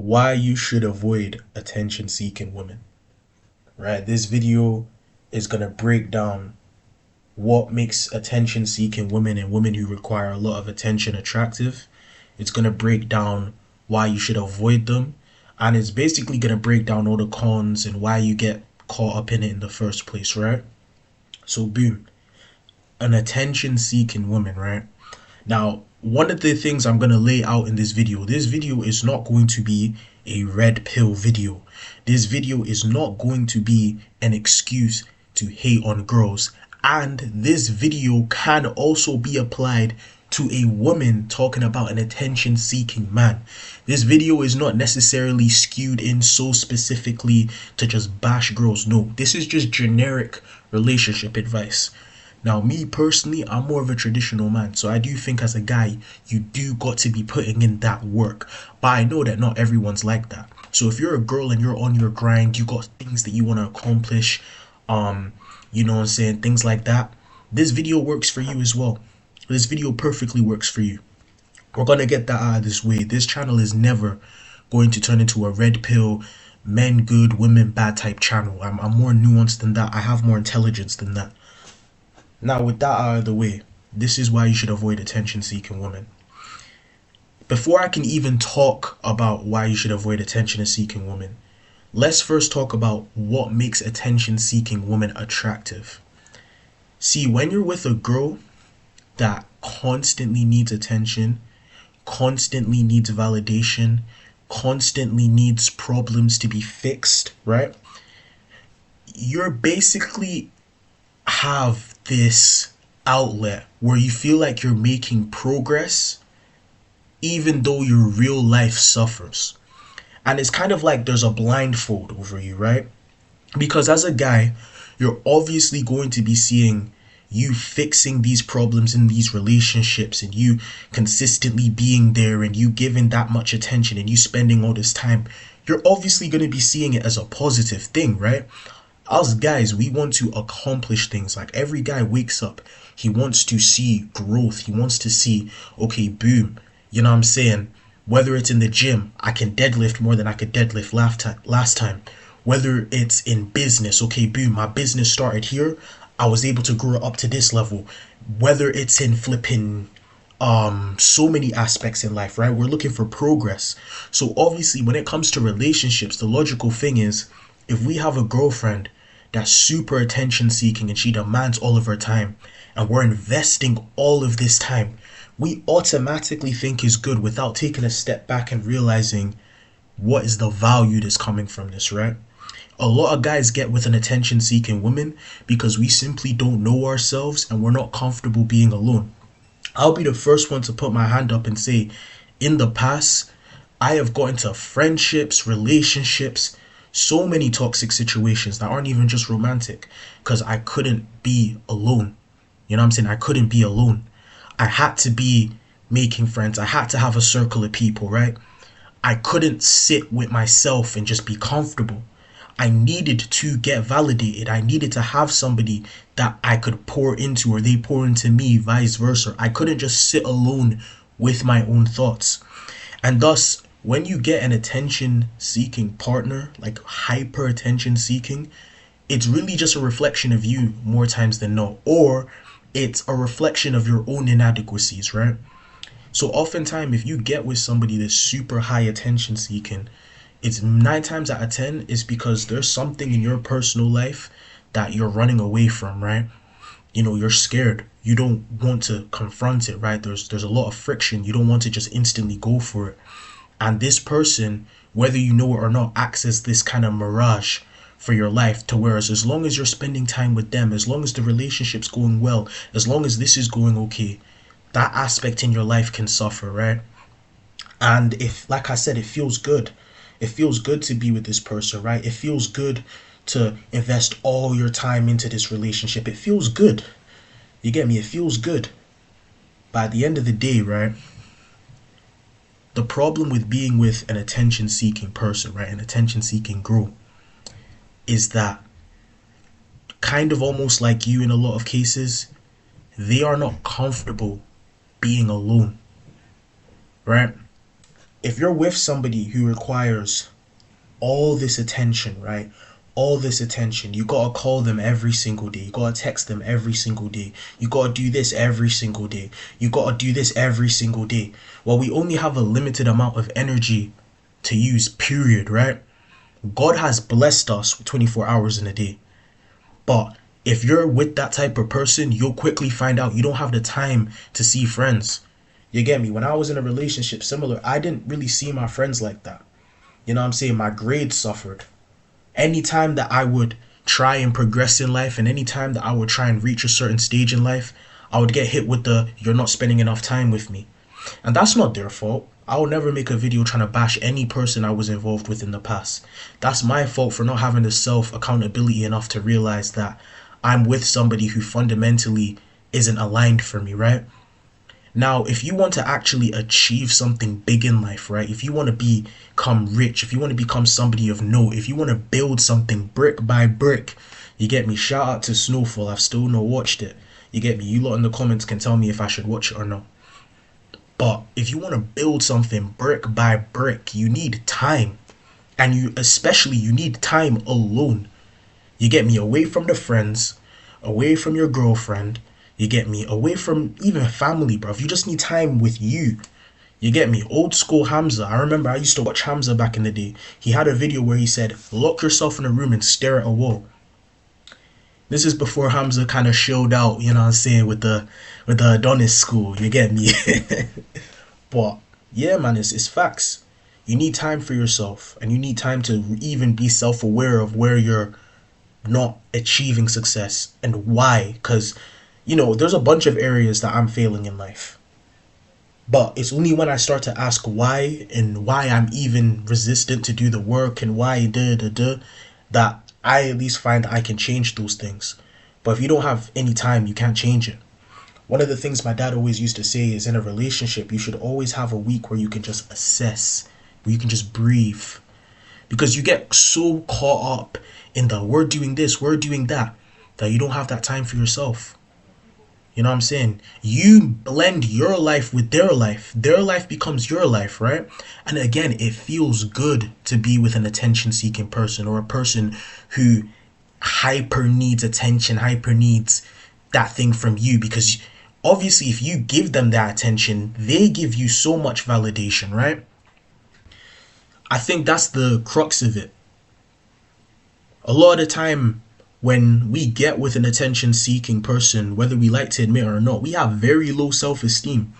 Why you should avoid attention seeking women, right? This video is going to break down what makes attention seeking women and women who require a lot of attention attractive. It's going to break down why you should avoid them. And it's basically going to break down all the cons and why you get caught up in it in the first place, right? So, boom, an attention seeking woman, right? Now, one of the things I'm going to lay out in this video is not going to be a red pill video. This video is not going to be an excuse to hate on girls. And this video can also be applied to a woman talking about an attention seeking man. This video is not necessarily skewed in so specifically to just bash girls. No, this is just generic relationship advice. Now, me personally, I'm more of a traditional man, so I do think as a guy, you do got to be putting in that work. But I know that not everyone's like that. So if you're a girl and you're on your grind, you got things that you want to accomplish, you know what I'm saying, things like that, this video works for you as well. This video perfectly works for you. We're gonna get that out of this way. This channel is never going to turn into a red pill, men good, women bad type channel. I'm more nuanced than that. I have more intelligence than that. Now, with that out of the way, this is why you should avoid attention-seeking women. Before I can even talk about why you should avoid attention-seeking women, let's first talk about what makes attention-seeking women attractive. See, when you're with a girl that constantly needs attention, constantly needs validation, constantly needs problems to be fixed, right? You're basically have this outlet where you feel like you're making progress even though your real life suffers. And it's kind of like there's a blindfold over you, right? Because as a guy, you're obviously going to be seeing you fixing these problems in these relationships and you consistently being there and you giving that much attention and you spending all this time. You're obviously going to be seeing it as a positive thing, right? Us guys, we want to accomplish things. Like every guy wakes up, he wants to see growth. He wants to see, okay, boom, you know what I'm saying? Whether it's in the gym, I can deadlift more than I could deadlift last time. Whether it's in business, okay, boom, my business started here, I was able to grow up to this level. Whether it's in flipping so many aspects in life, right? We're looking for progress. So obviously when it comes to relationships, the logical thing is if we have a girlfriend that's super attention seeking and she demands all of her time and we're investing all of this time, we automatically think is good without taking a step back and realizing what is the value that's coming from this, right? A lot of guys get with an attention seeking woman because we simply don't know ourselves and we're not comfortable being alone. I'll be the first one to put my hand up and say, in the past, I have got into friendships, relationships, so many toxic situations that aren't even just romantic because I couldn't be alone. You know what I'm saying? I couldn't be alone. I had to be making friends. I had to have a circle of people, right? I couldn't sit with myself and just be comfortable. I needed to get validated. I needed to have somebody that I could pour into or they pour into me, vice versa. I couldn't just sit alone with my own thoughts. And thus, when you get an attention seeking partner, like hyper attention seeking, it's really just a reflection of you more times than not, or it's a reflection of your own inadequacies, right? So oftentimes if you get with somebody that's super high attention seeking, it's 9 times out of 10 is because there's something in your personal life that you're running away from, right? You know, you're scared. You don't want to confront it, right? There's a lot of friction. You don't want to just instantly go for it. And this person, whether you know it or not, acts as this kind of mirage for your life, to whereas as long as you're spending time with them, as long as the relationship's going well, as long as this is going okay, that aspect in your life can suffer, right? And if, like I said, it feels good. It feels good to be with this person, right? It feels good to invest all your time into this relationship. It feels good. You get me? It feels good. But at the end of the day, right? The problem with being with an attention seeking person, right? An attention seeking girl is that kind of almost like you in a lot of cases, they are not comfortable being alone, right? If you're with somebody who requires all this attention, right? All this attention. You gotta call them every single day. You gotta text them every single day. You gotta do this every single day. You gotta do this every single day. Well, we only have a limited amount of energy to use, period, right? God has blessed us with 24 hours in a day. But if you're with that type of person, you'll quickly find out you don't have the time to see friends. You get me? When I was in a relationship similar, I didn't really see my friends like that. You know what I'm saying? My grades suffered. Anytime that I would try and progress in life, and anytime that I would try and reach a certain stage in life, I would get hit with the "you're not spending enough time with me." And that's not their fault. I will never make a video trying to bash any person I was involved with in the past. That's my fault for not having the self accountability enough to realize that I'm with somebody who fundamentally isn't aligned for me, right? Now, if you want to actually achieve something big in life, right? If you want to become rich, if you want to become somebody of note, if you want to build something brick by brick, you get me? Shout out to Snowfall. I've still not watched it. You get me? You lot in the comments can tell me if I should watch it or not. But if you want to build something brick by brick, you need time. And you need time alone. You get me? Away from the friends, away from your girlfriend, you get me? Away from even family, bro. You just need time with you. You get me? Old school Hamza. I remember I used to watch Hamza back in the day. He had a video where he said, lock yourself in a room and stare at a wall. This is before Hamza kind of showed out, you know what I'm saying, with the Adonis school. You get me? But yeah, man, it's facts. You need time for yourself, and you need time to even be self-aware of where you're not achieving success and why. Because there's a bunch of areas that I'm failing in life. But it's only when I start to ask why, and why I'm even resistant to do the work, and why that I at least find I can change those things. But if you don't have any time, you can't change it. One of the things my dad always used to say is, in a relationship, you should always have a week where you can just assess, where you can just breathe. Because you get so caught up in the we're doing this, we're doing that you don't have that time for yourself. You know what I'm saying? You blend your life with their life. Their life becomes your life, right? And again, it feels good to be with an attention-seeking person, or a person who hyper needs attention, hyper needs that thing from you. Because obviously, if you give them that attention, they give you so much validation, right? I think that's the crux of it. A lot of the time, when we get with an attention-seeking person, whether we like to admit it or not, we have very low self-esteem.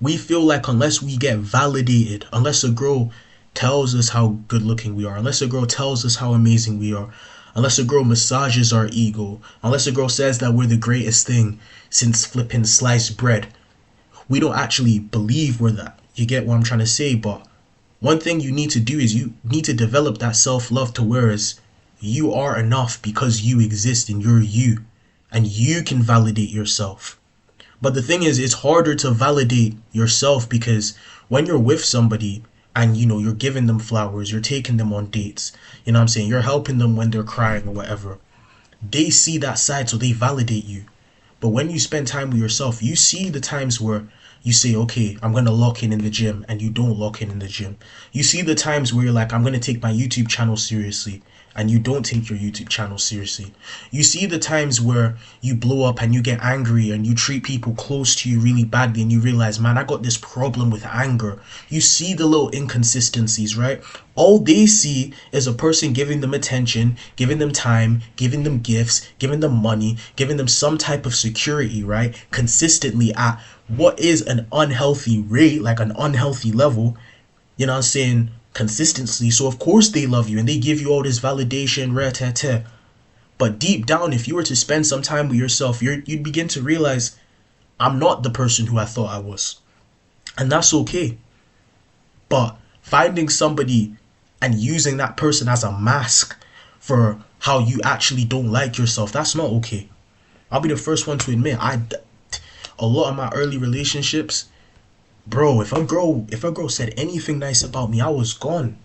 We feel like unless we get validated, unless a girl tells us how good-looking we are, unless a girl tells us how amazing we are, unless a girl massages our ego, unless a girl says that we're the greatest thing since flipping sliced bread, we don't actually believe we're that. You get what I'm trying to say? But one thing you need to do is you need to develop that self-love to whereas you are enough because you exist and you're you, and you can validate yourself. But the thing is, it's harder to validate yourself because when you're with somebody and you're giving them flowers, you're taking them on dates, you know what I'm saying, you're helping them when they're crying or whatever, they see that side, so they validate you. But when you spend time with yourself, you see the times where you say, okay, I'm going to lock in the gym, and you don't lock in the gym. You see the times where you're like, I'm going to take my YouTube channel seriously, and you don't take your YouTube channel seriously. You see the times where you blow up and you get angry and you treat people close to you really badly, and you realize, man, I got this problem with anger. You see the little inconsistencies, right? All they see is a person giving them attention, giving them time, giving them gifts, giving them money, giving them some type of security, right? Consistently at what is an unhealthy rate, like an unhealthy level, you know what I'm saying, consistently. So of course they love you and they give you all this validation, rah-tah-tah. But deep down, if you were to spend some time with yourself, you'd begin to realize, I'm not the person who I thought I was. And that's okay. But finding somebody and using that person as a mask for how you actually don't like yourself, that's not okay. I'll be the first one to admit, a lot of my early relationships, bro, if a girl said anything nice about me, I was gone.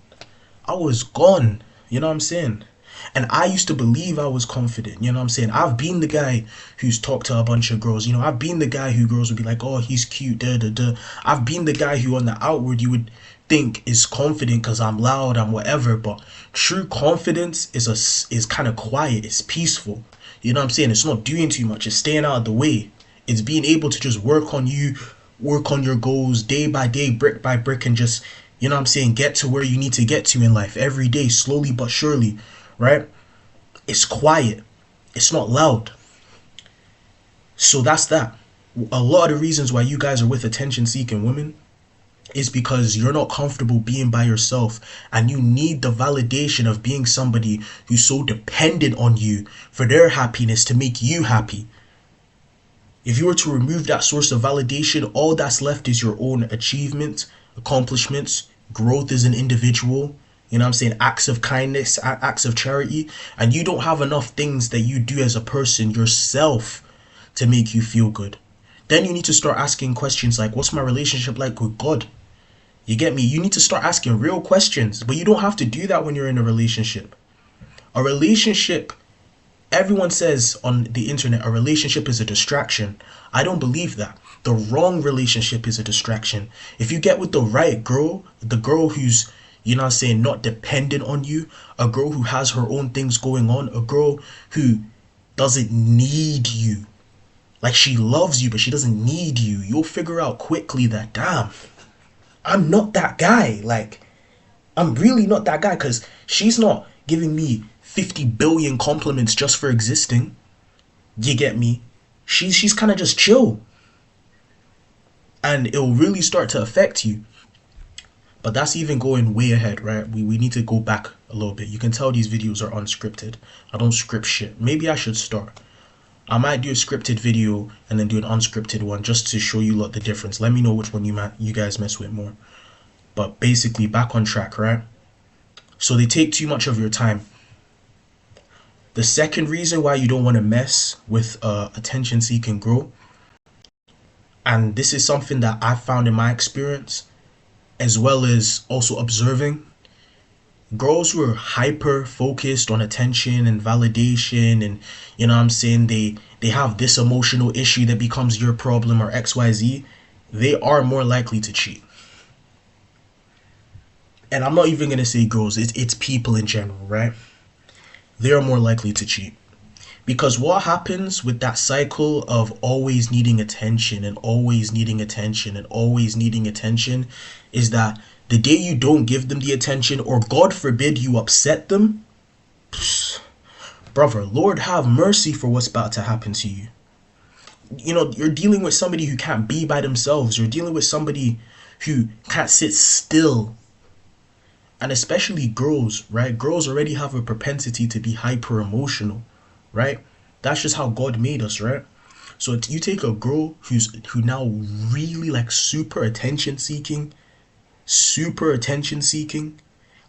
You know what I'm saying? And I used to believe I was confident, you know what I'm saying? I've been the guy who's talked to a bunch of girls, I've been the guy who girls would be like, oh, he's cute, da da da. I've been the guy who on the outward you would think is confident because I'm loud, I'm whatever, but true confidence is kind of quiet, it's peaceful. You know what I'm saying? It's not doing too much, it's staying out of the way. It's being able to just work on you, work on your goals day by day, brick by brick, and just, you know what I'm saying, get to where you need to get to in life every day, slowly but surely, right? It's quiet. It's not loud. So that's that. A lot of the reasons why you guys are with attention seeking women is because you're not comfortable being by yourself and you need the validation of being somebody who's so dependent on you for their happiness to make you happy. If you were to remove that source of validation, all that's left is your own achievements, accomplishments, growth as an individual, you know what I'm saying, acts of kindness, acts of charity, and you don't have enough things that you do as a person yourself to make you feel good. Then you need to start asking questions like, what's my relationship like with God? You get me? You need to start asking real questions, but you don't have to do that when you're in a relationship. A relationship, everyone says on the internet, a relationship is a distraction. I don't believe that. The wrong relationship is a distraction. If you get with the right girl, the girl who's, you know what I'm saying, not dependent on you, a girl who has her own things going on, a girl who doesn't need you. Like, she loves you, but she doesn't need you. You'll figure out quickly that, damn, I'm not that guy. Like, I'm really not that guy, because she's not giving me 50 billion compliments just for existing. You get me? She's kind of just chill. And it'll really start to affect you. But that's even going way ahead, right? We need to go back a little bit. You can tell these videos are unscripted. I don't script shit. Maybe I should start. I might do a scripted video and then do an unscripted one just to show you lot the difference. Let me know which one you guys mess with more. But basically, back on track, right? So they take too much of your time. The second reason why you don't want to mess with attention seeking girl, and this is something that I found in my experience, as well as also observing, girls who are hyper focused on attention and validation, and you know what I'm saying, they have this emotional issue that becomes your problem or XYZ, they are more likely to cheat. And I'm not even gonna say girls, it's people in general, right? They are more likely to cheat. Because what happens with that cycle of always needing attention and always needing attention and always needing attention is that the day you don't give them the attention, or God forbid you upset them, brother, Lord have mercy for what's about to happen to you. You know, you're dealing with somebody who can't be by themselves. You're dealing with somebody who can't sit still. And especially girls, right? Girls already have a propensity to be hyper emotional, right? That's just how God made us, right? So you take a girl who now really like super attention seeking,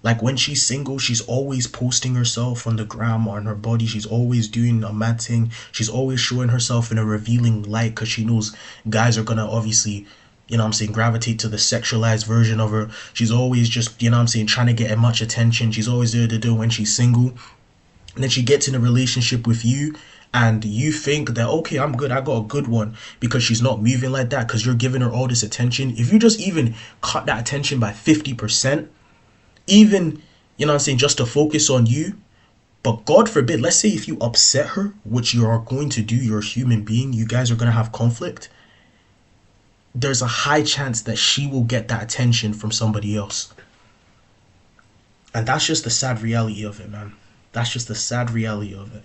like when she's single, she's always posting herself on the gram or on her body. She's always doing a mad thing. She's always showing herself in a revealing light because she knows guys are gonna obviously, you know what I'm saying, gravitate to the sexualized version of her. She's always just, you know what I'm saying, trying to get as much attention. She's always there to do when she's single. And then she gets in a relationship with you and you think that, okay, I'm good, I got a good one, because she's not moving like that, because you're giving her all this attention. If you just even cut that attention by 50%, even, you know what I'm saying, just to focus on you, but God forbid, let's say if you upset her, which you are going to do, you're a human being, you guys are going to have conflict, there's a high chance that she will get that attention from somebody else. And that's just the sad reality of it, man. That's just the sad reality of it.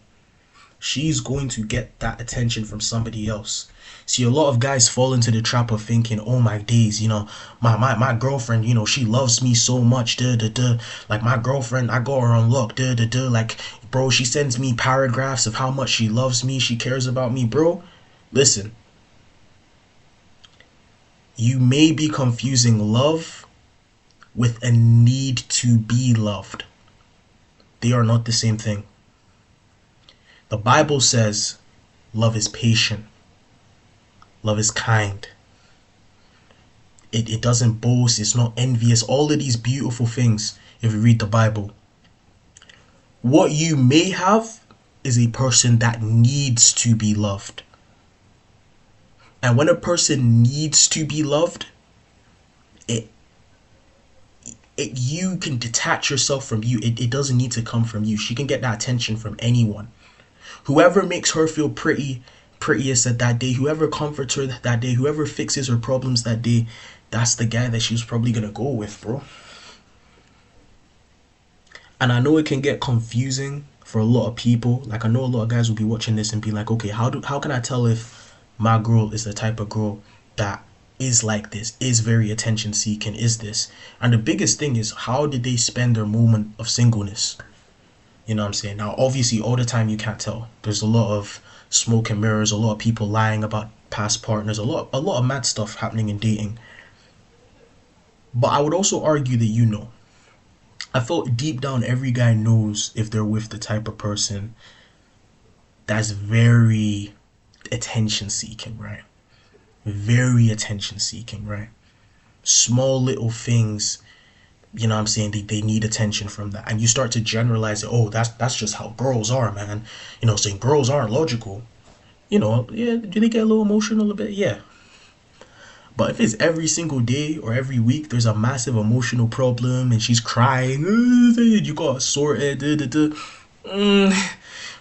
She's going to get that attention from somebody else. See, a lot of guys fall into the trap of thinking, oh my days, you know, my girlfriend, you know, she loves me so much, like my girlfriend, I got her on lock, like, bro, she sends me paragraphs of how much she loves me, she cares about me, bro. Listen, you may be confusing love with a need to be loved. They are not the same thing. The Bible says love is patient. Love is kind. It doesn't boast. It's not envious. All of these beautiful things if you read the Bible. What you may have is a person that needs to be loved. And when a person needs to be loved, you can detach yourself from you. It doesn't need to come from you. She can get that attention from anyone. Whoever makes her feel prettiest at that day, whoever comforts her that day, whoever fixes her problems that day, that's the guy that she's probably gonna go with, bro. And I know it can get confusing for a lot of people. Like, I know a lot of guys will be watching this and be like, okay, how can I tell if my girl is the type of girl that is like this, is very attention seeking, is this? And the biggest thing is, how did they spend their moment of singleness? You know what I'm saying? Now, obviously, all the time you can't tell. There's a lot of smoke and mirrors, a lot of people lying about past partners, a lot of mad stuff happening in dating. But I would also argue that I felt deep down every guy knows if they're with the type of person that's very attention seeking, right? Very attention seeking, right? Small little things, you know what I'm saying, they need attention from that. And you start to generalize it. Oh, that's just how girls are, man. Saying girls aren't logical. Yeah, do they get a little emotional a bit? Yeah. But if it's every single day or every week, there's a massive emotional problem and she's crying, you got sorted, might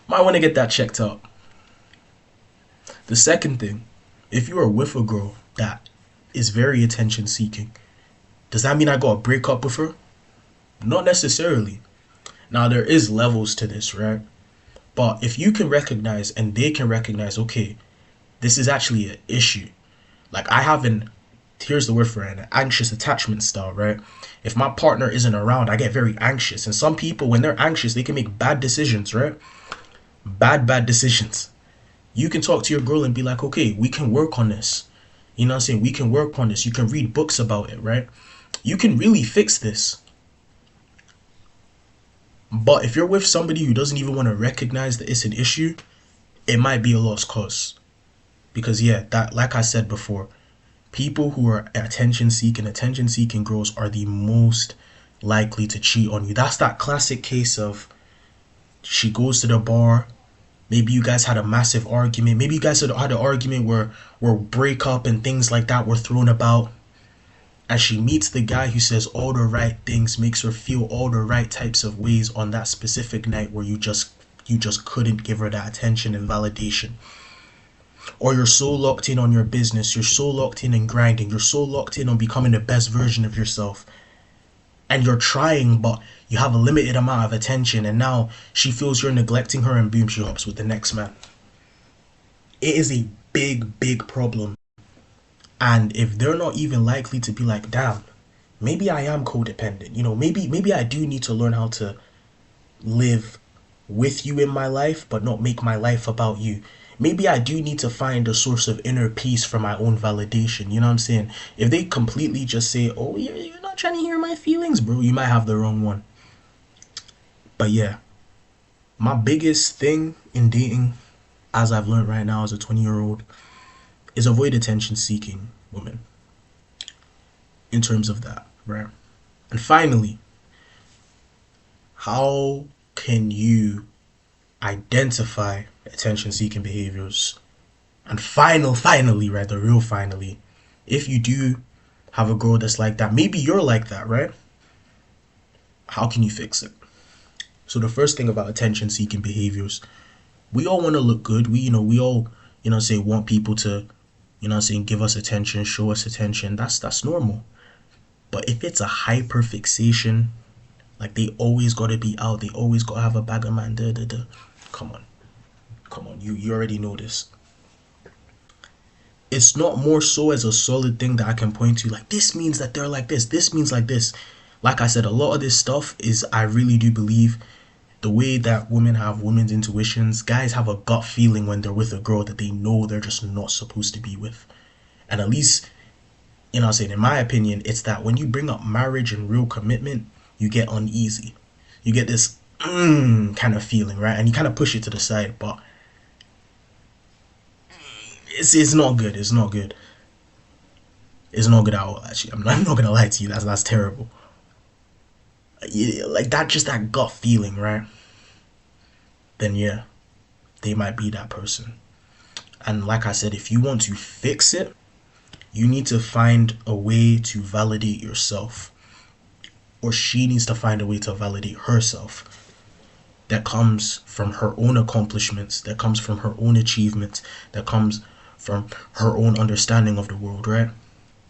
want to get that checked out. The second thing, if you are with a girl that is very attention seeking, does that mean I gotta break up with her? Not necessarily. Now, there is levels to this, right? But if you can recognize and they can recognize, okay, this is actually an issue. Like, here's the word for it, an anxious attachment style, right? If my partner isn't around, I get very anxious. And some people, when they're anxious, they can make bad decisions, right? Bad decisions. You can talk to your girl and be like, okay, we can work on this. You know what I'm saying? We can work on this. You can read books about it, right? You can really fix this. But if you're with somebody who doesn't even want to recognize that it's an issue, it might be a lost cause. Because yeah, that, like I said before, people who are attention seeking girls are the most likely to cheat on you. That's that classic case of, she goes to the bar, maybe you guys had a massive argument, maybe you guys had an argument where breakup and things like that were thrown about, and she meets the guy who says all the right things, makes her feel all the right types of ways on that specific night where you just couldn't give her that attention and validation. Or you're so locked in on your business, you're so locked in grinding, you're so locked in on becoming the best version of yourself, and you're trying, but you have a limited amount of attention, and now she feels you're neglecting her, and boom, she hops with the next man. It is a big problem. And if they're not even likely to be like, damn, maybe I am codependent, maybe I do need to learn how to live with you in my life, but not make my life about you. Maybe I do need to find a source of inner peace for my own validation. You know what I'm saying? If they completely just say, oh, you're not trying to hear my feelings, bro, you might have the wrong one. But yeah, my biggest thing in dating, as I've learned right now as a 20-year-old, is avoid attention seeking women. In terms of that, right? And finally, how can you identify attention seeking behaviors? And finally, right, the real finally, if you do have a girl that's like that, maybe you're like that, right? How can you fix it? So the first thing about attention seeking behaviors, we all want to look good. We all, say want people to, give us attention, show us attention. That's normal. But if it's a hyper fixation, like they always got to be out, they always got to have a bag of man, come on, you already know this. It's not more so as a solid thing that I can point to, like, this means that they're like this means like this. Like I said, a lot of this stuff is, I really do believe, the way that women have women's intuitions, guys have a gut feeling when they're with a girl that they know they're just not supposed to be with. And at least, in my opinion, it's that when you bring up marriage and real commitment, you get uneasy. You get this kind of feeling, right? And you kind of push it to the side, but it's not good. It's not good. It's not good at all, actually. I'm not gonna lie to you. That's terrible. Like that, just that gut feeling, right? Then yeah, they might be that person. And like I said, if you want to fix it, you need to find a way to validate yourself. or she needs to find a way to validate herself. That comes from her own accomplishments, that comes from her own achievements, that comes from her own understanding of the world, right?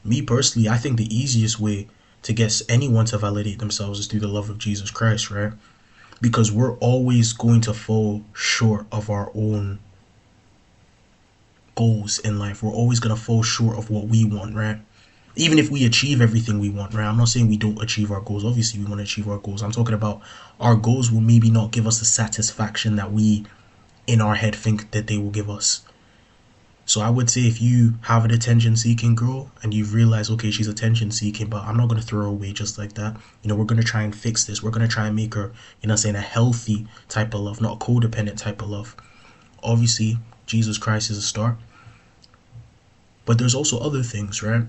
Me personally, I think the easiest way to get anyone to validate themselves is through the love of Jesus Christ, right? Because we're always going to fall short of our own goals in life. We're always going to fall short of what we want, right? Even if we achieve everything we want, right? I'm not saying we don't achieve our goals. Obviously, we want to achieve our goals. I'm talking about our goals will maybe not give us the satisfaction that we, in our head, think that they will give us. So I would say if you have an attention-seeking girl and you've realized, okay, she's attention-seeking, but I'm not going to throw her away just like that. You know, we're going to try and fix this. We're going to try and make her, you know, saying a healthy type of love, not a codependent type of love. Obviously, Jesus Christ is a start. But there's also other things, right?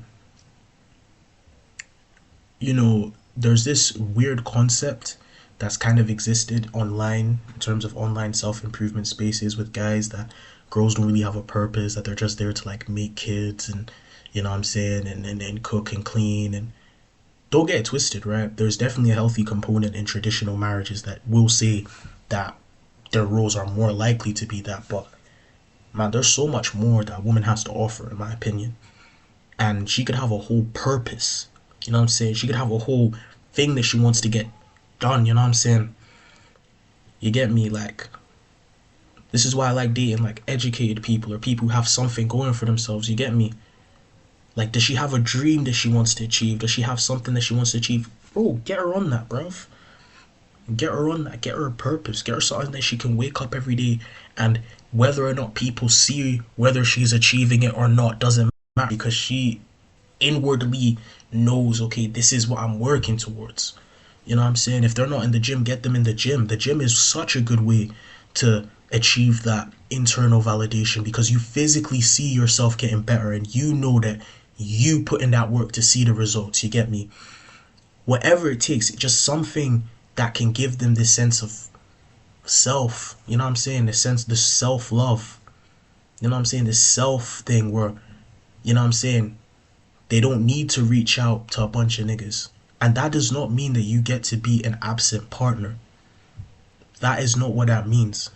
You know, there's this weird concept that's kind of existed online in terms of online self-improvement spaces with guys that girls don't really have a purpose, that they're just there to like make kids and, you know what I'm saying, and cook and clean. And don't get it twisted, right? There's definitely a healthy component in traditional marriages that will say that their roles are more likely to be that. But man, there's so much more that a woman has to offer, in my opinion. And she could have a whole purpose. You know what I'm saying? She could have a whole thing that she wants to get done. You know what I'm saying? You get me? Like, this is why I like dating like educated people or people who have something going for themselves. You get me? Like, does she have a dream that she wants to achieve? Does she have something that she wants to achieve? Bro, get her on that, bruv. Get her on that. Get her a purpose. Get her something that she can wake up every day, and whether or not people see whether she's achieving it or not doesn't matter, because she inwardly knows, okay, this is what I'm working towards. You know what I'm saying? If they're not in the gym, get them in the gym. The gym is such a good way to achieve that internal validation, because you physically see yourself getting better and you know that you put in that work to see the results. You get me? Whatever it takes, just something that can give them this sense of self. You know what I'm saying? The self-love. You know what I'm saying? This self thing where, you know what I'm saying, they don't need to reach out to a bunch of niggas. And that does not mean that you get to be an absent partner. That is not what that means.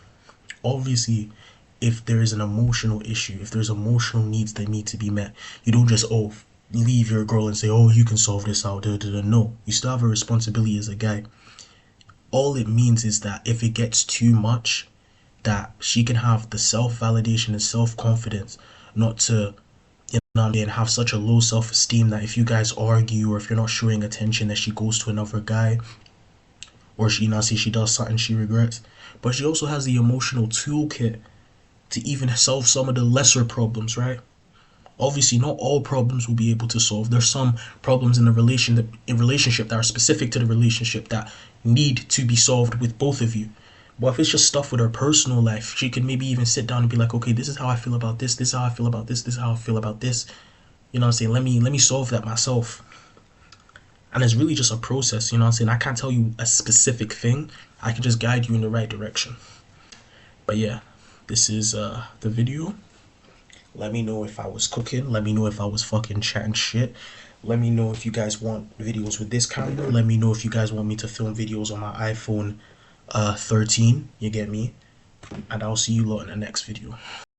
Obviously, if there is an emotional issue, if there's emotional needs that need to be met, you don't just, leave your girl and say, you can solve this out. No, you still have a responsibility as a guy. All it means is that if it gets too much, that she can have the self-validation and self-confidence not to, you know, and have such a low self-esteem that if you guys argue or if you're not showing attention, that she goes to another guy, or she, you know, see, she does something she regrets. But she also has the emotional toolkit to even solve some of the lesser problems, right? Obviously, not all problems will be able to solve. There's some problems in the relationship that are specific to the relationship that need to be solved with both of you. But if it's just stuff with her personal life, she can maybe even sit down and be like, okay, this is how I feel about this, this is how I feel about this is how I feel about this. You know what I'm saying? Let me solve that myself. And it's really just a process, you know what I'm saying? I can't tell you a specific thing. I can just guide you in the right direction. But yeah, this is the video. Let me know if I was cooking. Let me know if I was fucking chatting shit. Let me know if you guys want videos with this camera. Let me know if you guys want me to film videos on my iPhone 13. You get me? And I'll see you lot in the next video.